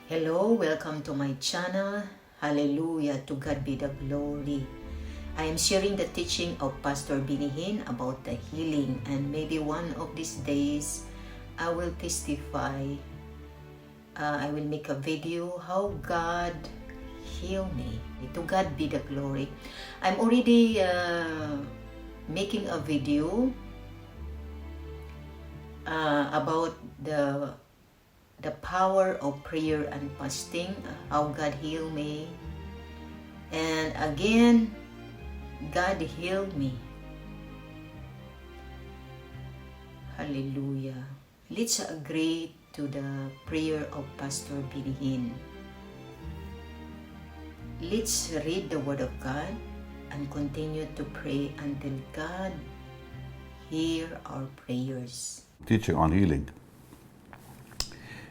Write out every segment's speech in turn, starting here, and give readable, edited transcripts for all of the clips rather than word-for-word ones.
Hello, welcome to my channel. Hallelujah, to God be the glory. I am sharing the teaching of Pastor Hinn about the healing, and maybe one of these days I will testify. I will make a video how God healed me. To God be the glory. I'm already making a video about the power of prayer and fasting, how God healed me. And again, God healed me. Hallelujah. Let's agree to the prayer of Pastor Hinn. Let's read the Word of God and continue to pray until God hear our prayers. Teaching on healing.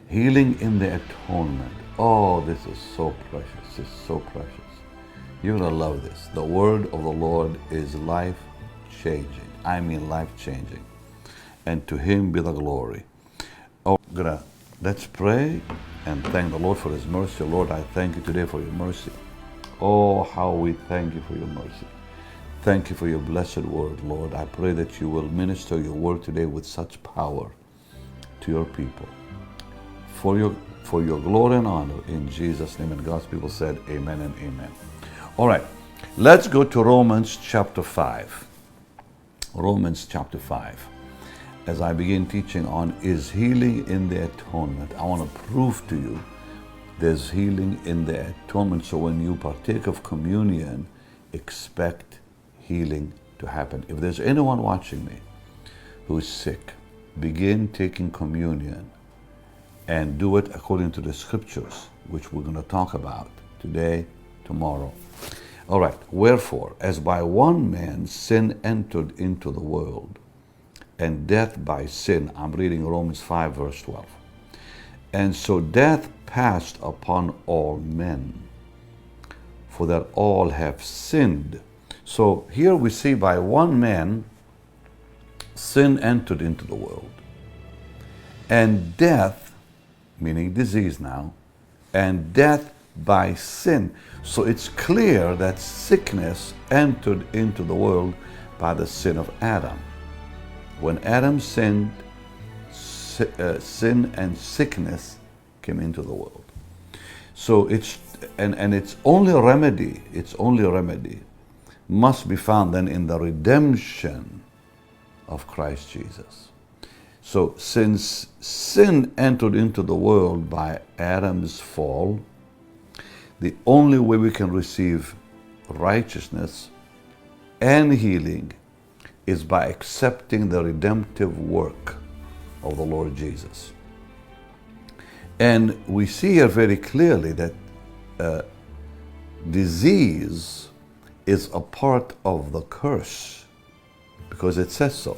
Healing in the atonement. Oh, this is so precious. It's so precious. You're going to love this. The word of the Lord is life-changing. I mean life-changing. And to Him be the glory. Oh, let's pray and thank the Lord for His mercy. Lord, I thank you today for your mercy. Oh, how we thank you for your mercy. Thank you for your blessed word, Lord. I pray that you will minister your word today with such power to your people. For your glory and honor, in Jesus' name. And God's people said amen and amen. All right, let's go to Romans chapter 5. Romans chapter 5. As I begin teaching on is healing in the atonement, I want to prove to you there's healing in the atonement. So when you partake of communion, expect healing to happen. If there's anyone watching me who is sick, begin taking communion and do it according to the scriptures, which we're going to talk about today, tomorrow. All right, wherefore, as by one man sin entered into the world, and death by sin, I'm reading Romans 5 verse 12, and so death passed upon all men, for that all have sinned. So here we see by one man sin entered into the world, and death, meaning disease now, and death by sin. So it's clear that sickness entered into the world by the sin of Adam. When Adam sinned, sin and sickness came into the world. So its only remedy must be found then in the redemption of Christ Jesus. So since sin entered into the world by Adam's fall, the only way we can receive righteousness and healing is by accepting the redemptive work of the Lord Jesus. And we see here very clearly that disease is a part of the curse, because it says so.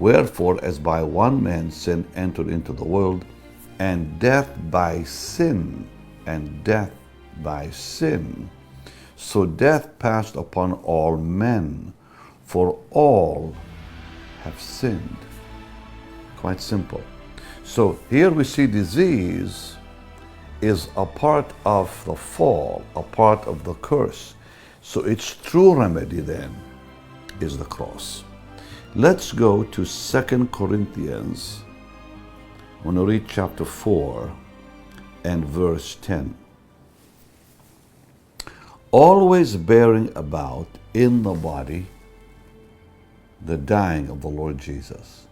Wherefore, as by one man sin entered into the world, and death by sin, and death by sin, so death passed upon all men, for all have sinned. Quite simple. So here we see disease is a part of the fall, a part of the curse. So its true remedy then is the cross. Let's go to 2 Corinthians. I'm going to read chapter 4 and verse 10. Always bearing about in the body the dying of the Lord Jesus,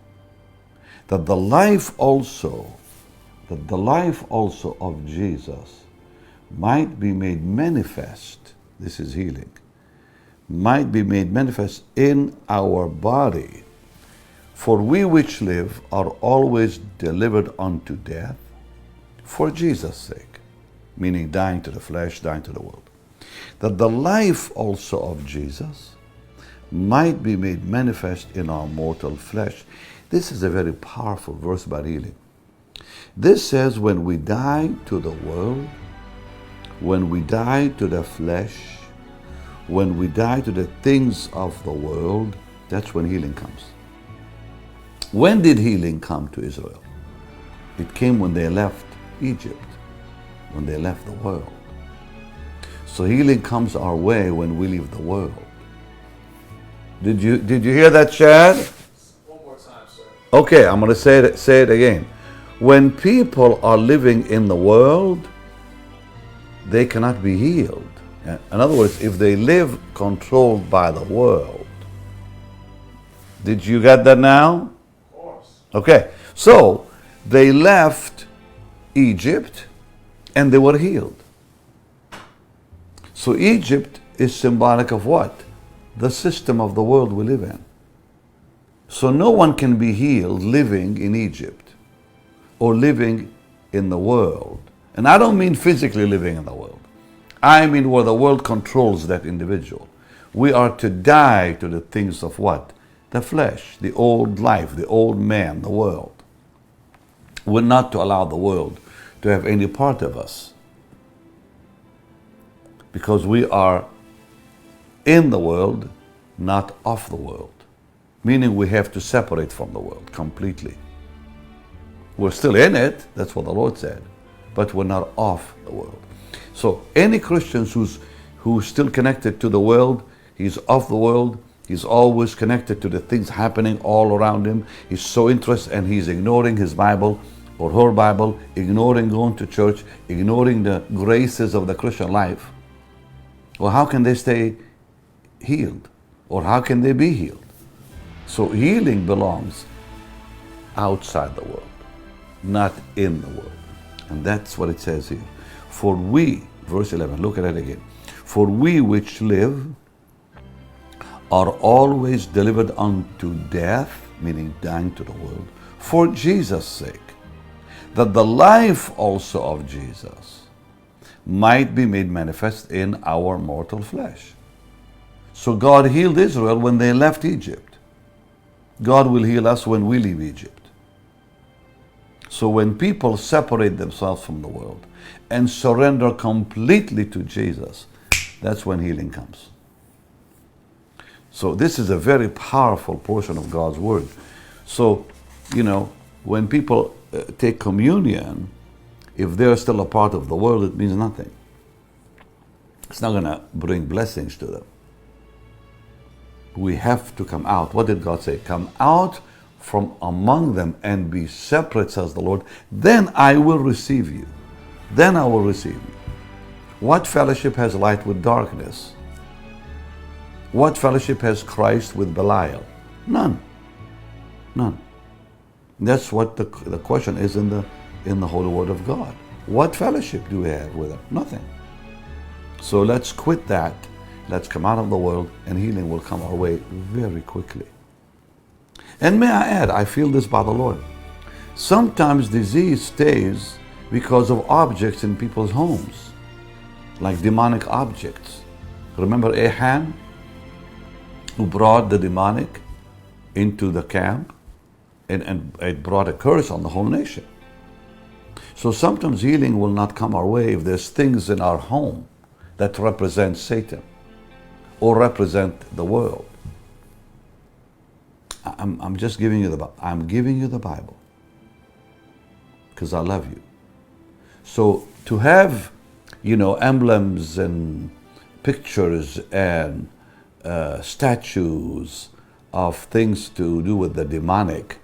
that the life also of Jesus might be made manifest. This is healing. Might be made manifest in our body. For we which live are always delivered unto death for Jesus' sake, meaning dying to the flesh, dying to the world, that the life also of Jesus might be made manifest in our mortal flesh. This is a very powerful verse about healing. This says when we die to the world, when we die to the flesh, when we die to the things of the world, that's when healing comes. When did healing come to Israel? It came when they left Egypt. when they left the world. So healing comes our way when we leave the world. Did you hear that, Chad? One more time, sir. Okay, I'm going to say it again. When people are living in the world, they cannot be healed. In other words, if they live controlled by the world. Did you get that now? Of course. Okay, so they left Egypt and they were healed. So Egypt is symbolic of what? The system of the world we live in. So no one can be healed living in Egypt or living in the world. And I don't mean physically living in the world. I mean where the world controls that individual. We are to die to the things of what? The flesh, the old life, the old man, the world. We're not to allow the world to have any part of us, because we are in the world, not of the world. Meaning we have to separate from the world completely. We're still in it, that's what the Lord said, but we're not of the world. So any Christian who's still connected to the world, he's of the world, he's always connected to the things happening all around him. He's so interested and he's ignoring his Bible or her Bible, ignoring going to church, ignoring the graces of the Christian life. Well, how can they stay healed? Or how can they be healed? So healing belongs outside the world, not in the world. And that's what it says here. For we, verse 11, look at it again. For we which live are always delivered unto death, meaning dying to the world, for Jesus' sake, that the life also of Jesus might be made manifest in our mortal flesh. So God healed Israel when they left Egypt. God will heal us when we leave Egypt. So when people separate themselves from the world and surrender completely to Jesus, that's when healing comes. So this is a very powerful portion of God's Word. So, when people take communion, if they're still a part of the world, it means nothing. It's not going to bring blessings to them. We have to come out. What did God say? Come out from among them and be separate, says the Lord. Then I will receive you. Then I will receive you. What fellowship has light with darkness? What fellowship has Christ with Belial? None. None. That's what the question is in the Holy Word of God. What fellowship do we have with Him? Nothing. So let's quit that. Let's come out of the world, and healing will come our way very quickly. And may I add, I feel this by the Lord. Sometimes disease stays because of objects in people's homes, like demonic objects. Remember Hinn, who brought the demonic into the camp, and it brought a curse on the whole nation. So sometimes healing will not come our way if there's things in our home that represent Satan or represent the world. I'm just giving you I'm giving you the Bible because I love you. So to have, emblems and pictures and statues of things to do with the demonic,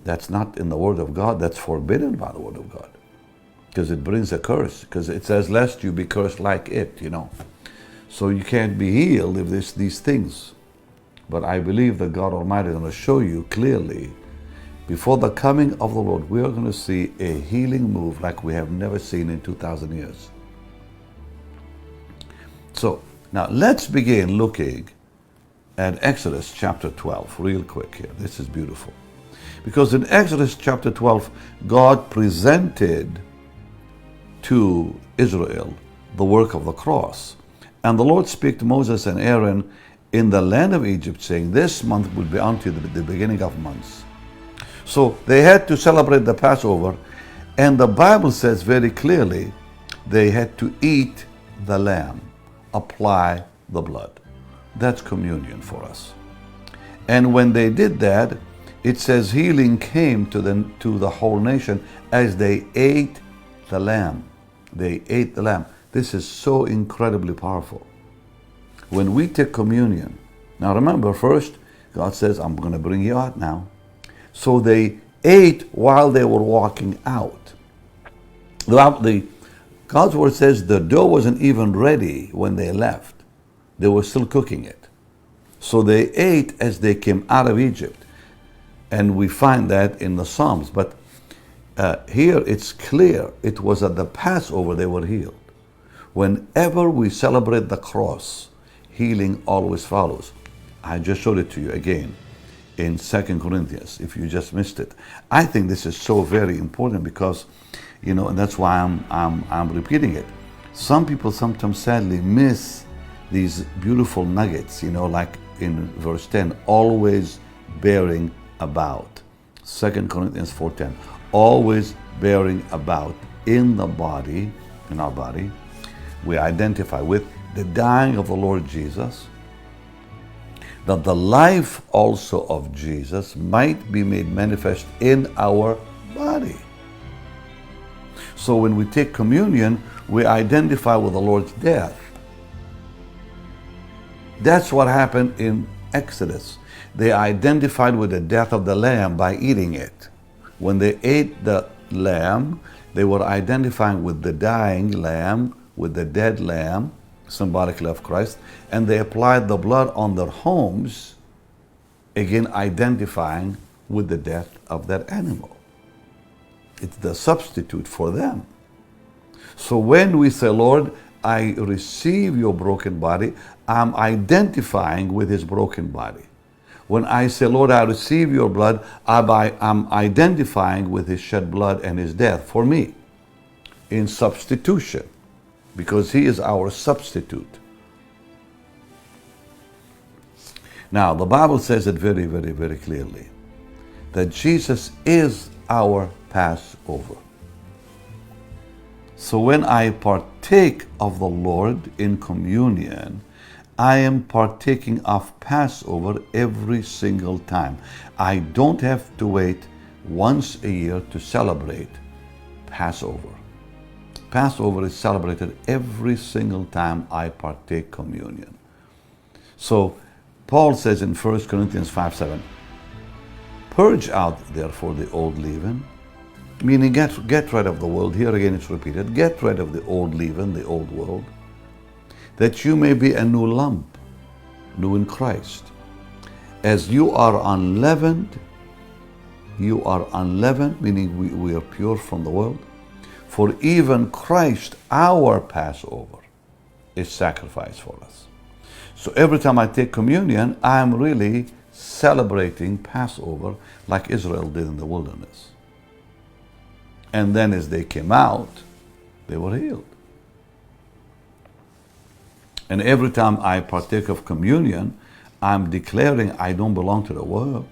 that's not in the Word of God. That's forbidden by the Word of God, because it brings a curse, because it says, lest you be cursed like it, So you can't be healed if there's these things. But I believe that God Almighty is going to show you clearly, before the coming of the Lord, we are going to see a healing move like we have never seen in 2,000 years. So now let's begin looking at Exodus chapter 12 real quick here. This is beautiful. Because in Exodus chapter 12, God presented to Israel the work of the cross. And the Lord spake to Moses and Aaron in the land of Egypt, saying, this month will be unto the beginning of months. So they had to celebrate the Passover, and the Bible says very clearly they had to eat the lamb, apply the blood. That's communion for us. And when they did that, it says healing came to the whole nation as they ate the lamb. They ate the lamb. This is so incredibly powerful. When we take communion, now remember, first, God says, I'm going to bring you out now. So they ate while they were walking out. God's word says the dough wasn't even ready when they left. They were still cooking it. So they ate as they came out of Egypt. And we find that in the Psalms. But here it's clear it was at the Passover they were healed. Whenever we celebrate the cross, healing always follows. I just showed it to you again in 2 Corinthians, if you just missed it. I think this is so very important because, and that's why I'm repeating it. Some people sometimes sadly miss these beautiful nuggets, like in verse 10, always bearing about. 2 Corinthians 4:10, always bearing about in our body, we identify with the dying of the Lord Jesus, that the life also of Jesus might be made manifest in our body. So when we take communion, we identify with the Lord's death. That's what happened in Exodus. They identified with the death of the lamb by eating it. When they ate the lamb, they were identifying with the dying lamb, with the dead lamb, symbolically of Christ, and they applied the blood on their homes, again identifying with the death of that animal. It's the substitute for them. So when we say, Lord, I receive your broken body, I'm identifying with his broken body. When I say, Lord, I receive your blood, I'm identifying with his shed blood and his death for me in substitution, because he is our substitute. Now, the Bible says it very, very, very clearly that Jesus is our Passover. So when I partake of the Lord in communion, I am partaking of Passover every single time. I don't have to wait once a year to celebrate Passover. Passover is celebrated every single time I partake communion. So Paul says in 1 Corinthians 5:7, purge out therefore the old leaven, meaning get rid of the world. Here again it's repeated, get rid of the old leaven, the old world, that you may be a new lump, new in Christ. As you are unleavened, meaning we are pure from the world. For even Christ, our Passover, is sacrificed for us. So every time I take communion, I'm really celebrating Passover like Israel did in the wilderness. And then as they came out, they were healed. And every time I partake of communion, I'm declaring I don't belong to the world.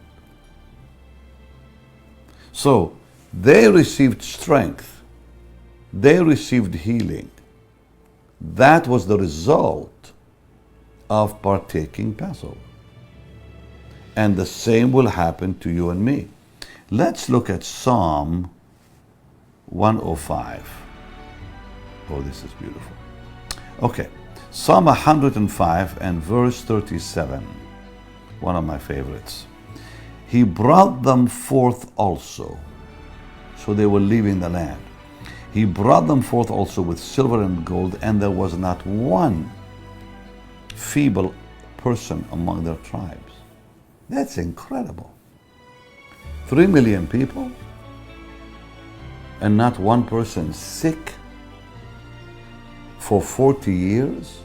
So they received strength. They received healing. That was the result of partaking Passover. And the same will happen to you and me. Let's look at Psalm 105. Oh, this is beautiful. Okay. Psalm 105 and verse 37, one of my favorites. He brought them forth also, so they were leaving the land. He brought them forth also with silver and gold, and there was not one feeble person among their tribes. That's incredible. 3 million people, and not one person sick for 40 years.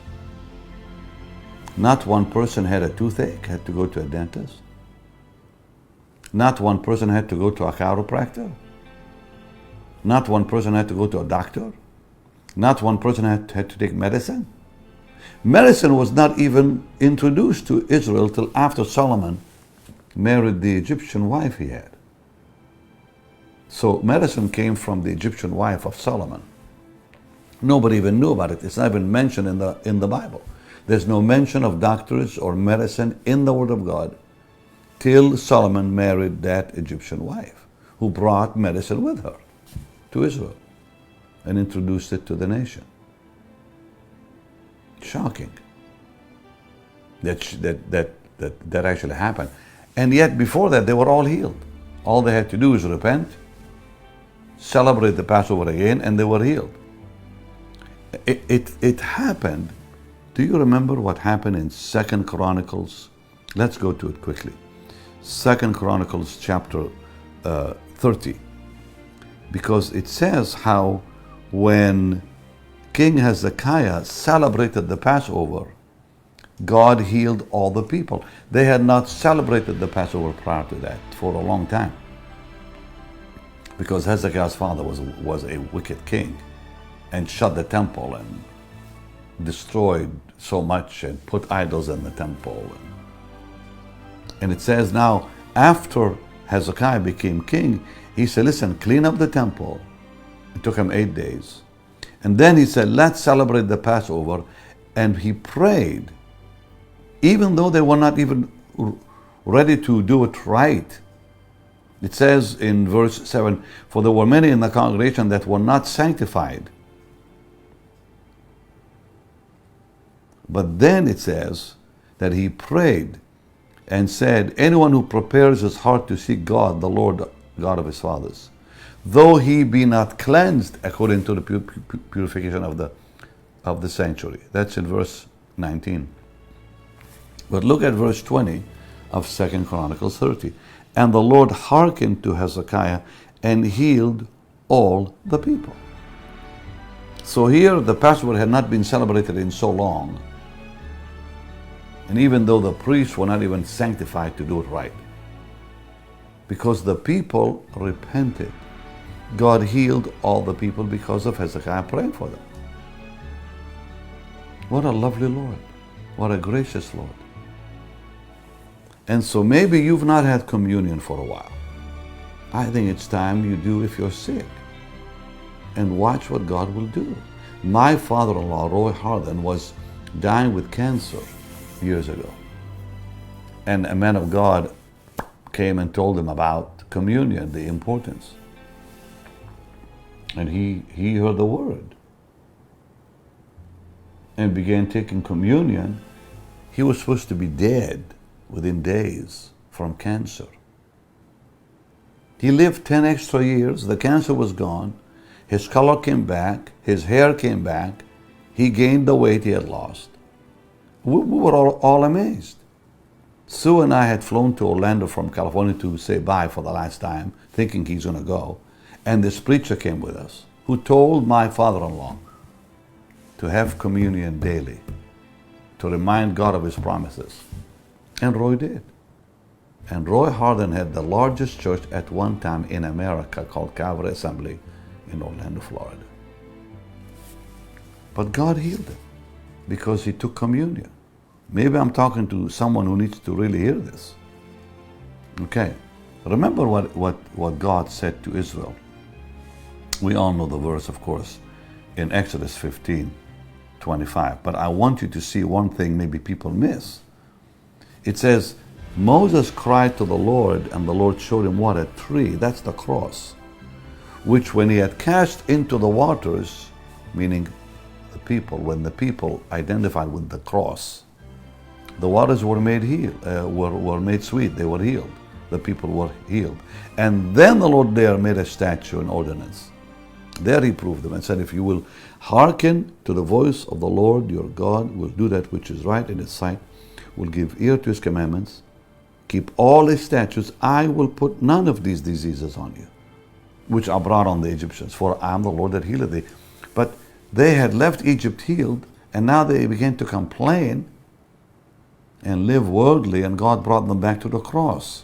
Not one person had a toothache, had to go to a dentist. Not one person had to go to a chiropractor. Not one person had to go to a doctor. Not one person had to take medicine. Medicine was not even introduced to Israel till after Solomon married the Egyptian wife he had. So medicine came from the Egyptian wife of Solomon. Nobody even knew about it. It's not even mentioned in the Bible. There's no mention of doctors or medicine in the Word of God till Solomon married that Egyptian wife who brought medicine with her to Israel. and introduced it to the nation. Shocking. That actually happened. And yet before that, they were all healed. All they had to do is repent, celebrate the Passover again, and they were healed. It happened. Do you remember what happened in 2 Chronicles? Let's go to it quickly. 2 Chronicles chapter 30. Because it says how when King Hezekiah celebrated the Passover, God healed all the people. They had not celebrated the Passover prior to that for a long time. Because Hezekiah's father was a wicked king and shut the temple and destroyed so much and put idols in the temple. And it says now, after Hezekiah became king, he said, listen, clean up the temple. It took him 8 days. And then he said, let's celebrate the Passover. And he prayed, even though they were not even ready to do it right. It says in verse 7, for there were many in the congregation that were not sanctified. But then it says that he prayed and said, anyone who prepares his heart to seek God, the Lord God of his fathers, though he be not cleansed according to the purification of the sanctuary. That's in verse 19. But look at verse 20 of 2 Chronicles 30. And the Lord hearkened to Hezekiah and healed all the people. So here the Passover had not been celebrated in so long. And even though the priests were not even sanctified to do it right, because the people repented, God healed all the people because of Hezekiah praying for them. What a lovely Lord. What a gracious Lord. And so maybe you've not had communion for a while. I think it's time you do if you're sick. And watch what God will do. My father-in-law, Roy Harden, was dying with cancer years ago. And a man of God came and told him about communion, the importance. And he heard the word and began taking communion. He was supposed to be dead within days from cancer. He lived 10 extra years. The cancer was gone. His color came back. His hair came back. He gained the weight he had lost. We were all amazed. Sue and I had flown to Orlando from California to say bye for the last time, thinking he's going to go. And this preacher came with us, who told my father-in-law to have communion daily, to remind God of his promises. And Roy did. And Roy Harden had the largest church at one time in America called Calvary Assembly in Orlando, Florida. But God healed him because he took communion. Maybe I'm talking to someone who needs to really hear this. Okay, remember what God said to Israel. We all know the verse, of course, in Exodus 15:25. But I want you to see one thing maybe people miss. It says, Moses cried to the Lord, and the Lord showed him what? A tree. That's the cross, which when he had cast into the waters, meaning the people, when the people identified with the cross, the waters were made were made sweet. They were healed. The people were healed. And then the Lord there made a statute and ordinance. There he proved them and said, if you will hearken to the voice of the Lord your God, will do that which is right in his sight, will give ear to his commandments, keep all his statutes, I will put none of these diseases on you, which I brought on the Egyptians, for I am the Lord that healeth thee. But they had left Egypt healed, and now they began to complain and live worldly, and God brought them back to the cross.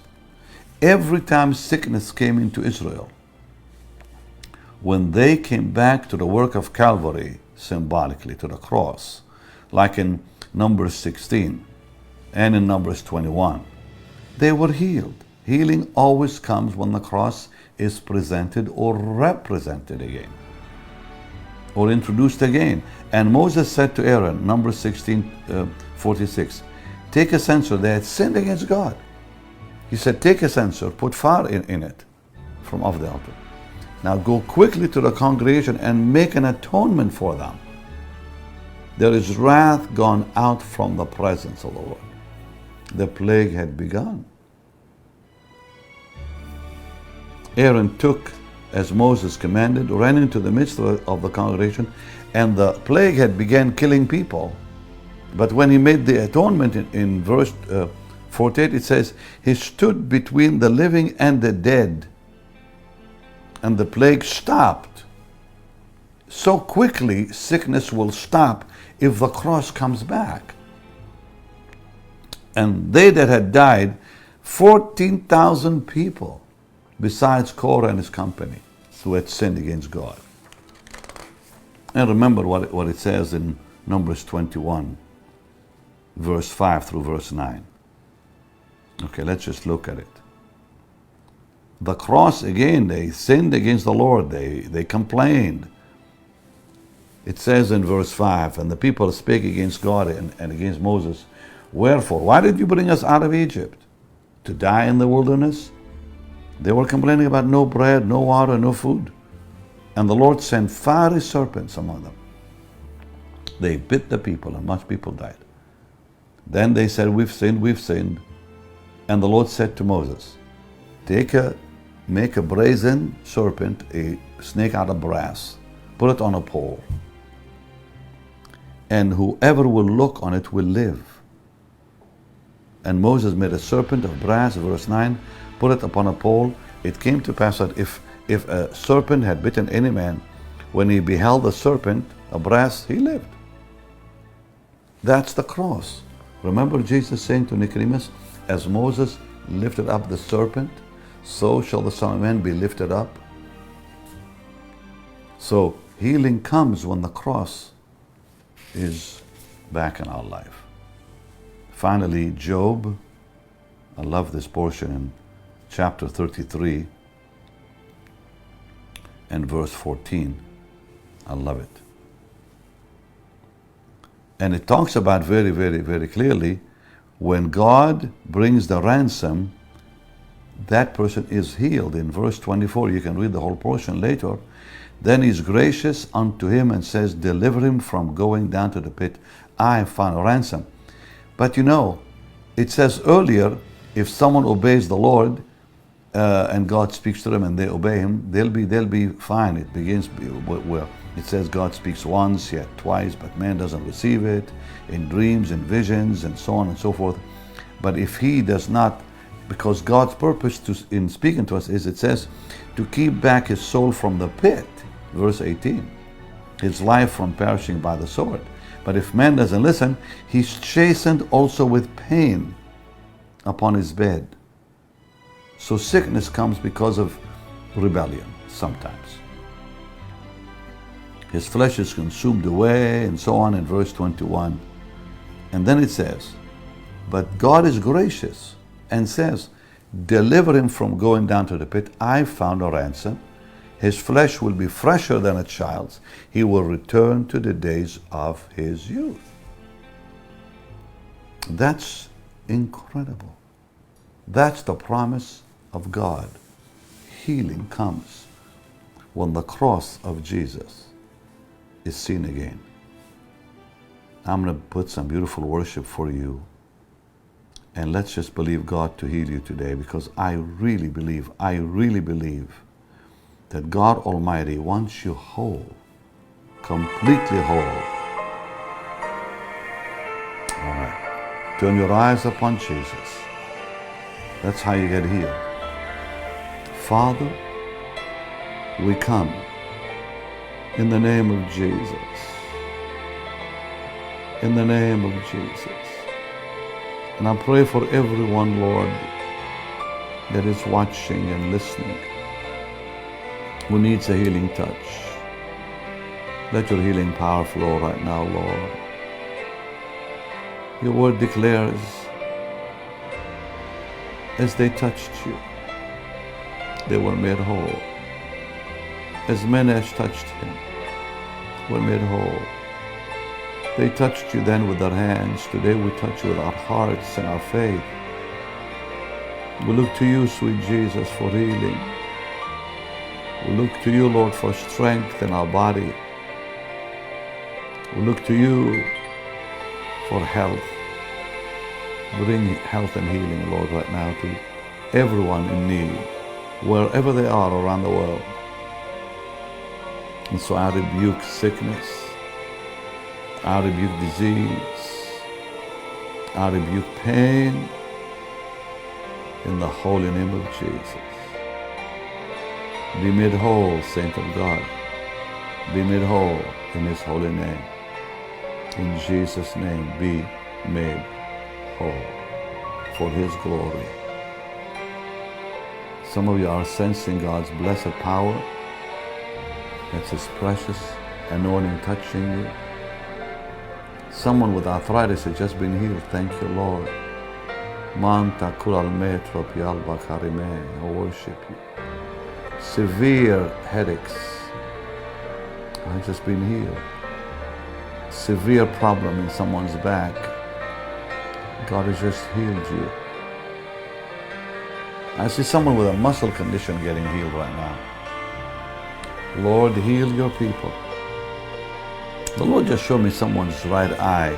Every time sickness came into Israel, when they came back to the work of Calvary, symbolically to the cross, like in Numbers 16 and in Numbers 21, they were healed. Healing always comes when the cross is presented or represented again, or introduced again. And Moses said to Aaron, Numbers 16:46, take a censer. They had sinned against God. He said, take a censer, put fire in it from off the altar. Now go quickly to the congregation and make an atonement for them. There is wrath gone out from the presence of the Lord. The plague had begun. Aaron took, as Moses commanded, ran into the midst of the congregation, and the plague had begun killing people. But when he made the atonement in verse 48, it says, he stood between the living and the dead, and the plague stopped. So quickly, sickness will stop if the cross comes back. And they that had died, 14,000 people, besides Korah and his company, who had sinned against God. And remember what it says in Numbers 21, verse 5 through verse 9. Okay, let's just look at it. The cross, again, they sinned against the Lord. They complained. It says in verse 5, and the people spake against God and against Moses, wherefore, why did you bring us out of Egypt? To die in the wilderness? They were complaining about no bread, no water, no food. And the Lord sent fiery serpents among them. They bit the people, and much people died. Then they said, we've sinned, we've sinned. And the Lord said to Moses, make a brazen serpent, a snake out of brass, put it on a pole, and whoever will look on it will live. And Moses made a serpent of brass, verse 9, put it upon a pole. It came to pass that if a serpent had bitten any man, when he beheld the serpent of brass, he lived. That's the cross. Remember Jesus saying to Nicodemus, as Moses lifted up the serpent, so shall the Son of Man be lifted up. So healing comes when the cross is back in our life. Finally, Job, I love this portion in chapter 33 and verse 14. I love it. And it talks about very, very, very clearly, when God brings the ransom, that person is healed. In verse 24, you can read the whole portion later. Then he's gracious unto him and says, deliver him from going down to the pit. I have found a ransom. But you know, it says earlier, if someone obeys the Lord and God speaks to them and they obey him, they'll be fine. It begins where it says God speaks once, yet twice, but man doesn't receive it in dreams and visions and so on and so forth. But if he does not, because God's purpose in speaking to us is, it says, to keep back his soul from the pit, verse 18, his life from perishing by the sword. But if man doesn't listen, he's chastened also with pain upon his bed. So sickness comes because of rebellion sometimes. His flesh is consumed away, and so on in verse 21. And then it says, but God is gracious and says, deliver him from going down to the pit. I found a ransom. His flesh will be fresher than a child's. He will return to the days of his youth. That's incredible. That's the promise of God. Healing comes when the cross of Jesus is seen again. I'm going to put some beautiful worship for you. And let's just believe God to heal you today, because I really believe that God Almighty wants you whole, completely whole. All right. Turn your eyes upon Jesus. That's how you get healed. Father, we come in the name of Jesus. In the name of Jesus. And I pray for everyone, Lord, that is watching and listening, who needs a healing touch. Let your healing power flow right now, Lord. Your word declares, as they touched you, they were made whole. As many as touched him were made whole. They touched you then with their hands. Today we touch you with our hearts and our faith. We look to you, sweet Jesus, for healing. We look to you, Lord, for strength in our body. We look to you for health. Bring health and healing, Lord, right now to everyone in need, wherever they are around the world. And so I rebuke sickness. I rebuke disease. I rebuke pain in the holy name of Jesus. Be made whole, saint of God. Be made whole in his holy name. In Jesus' name, be made whole for his glory. Some of you are sensing God's blessed power. That's his precious anointing touching you. Someone with arthritis has just been healed. Thank you, Lord. Manta kural metro pialba karime. I worship you. Severe headaches have just been healed. Severe problem in someone's back. God has just healed you. I see someone with a muscle condition getting healed right now. Lord, heal your people. The Lord just showed me someone's right eye,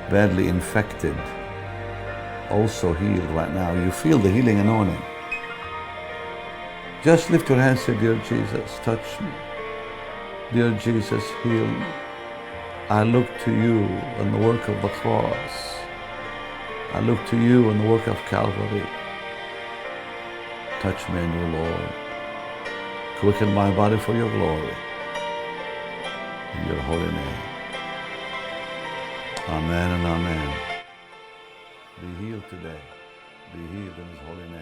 badly infected, also healed right now. You feel the healing anointing. Just lift your hands and say, dear Jesus, touch me. Dear Jesus, heal me. I look to you and the work of the cross. I look to you and the work of Calvary. Touch me in your Lord. Quicken my body for your glory. In your holy name. Amen and amen. Be healed today. Be healed in his holy name.